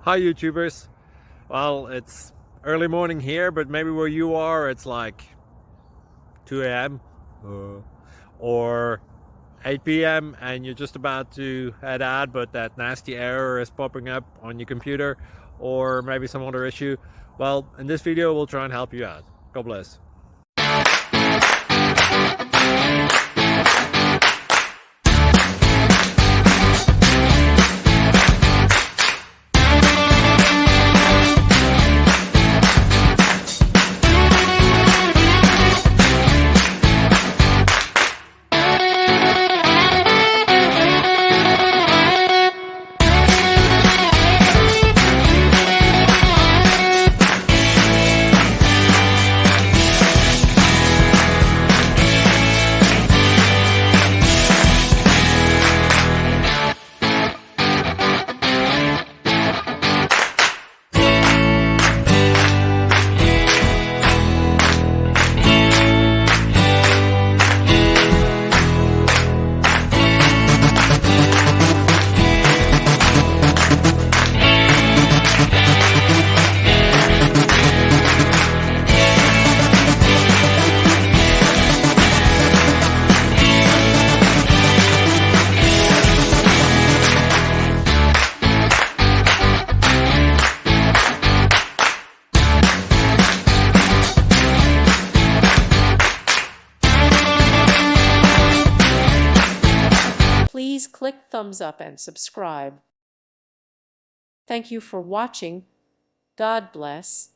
Hi YouTubers. Well, it's early morning here, but maybe where you are it's like 2 a.m. Or 8 p.m. and you're just about to head out, but that nasty error is popping up on your computer, or maybe some other issue. Well, in this video we'll try and help you out. God bless. Please click thumbs up and subscribe. Thank you for watching. God bless.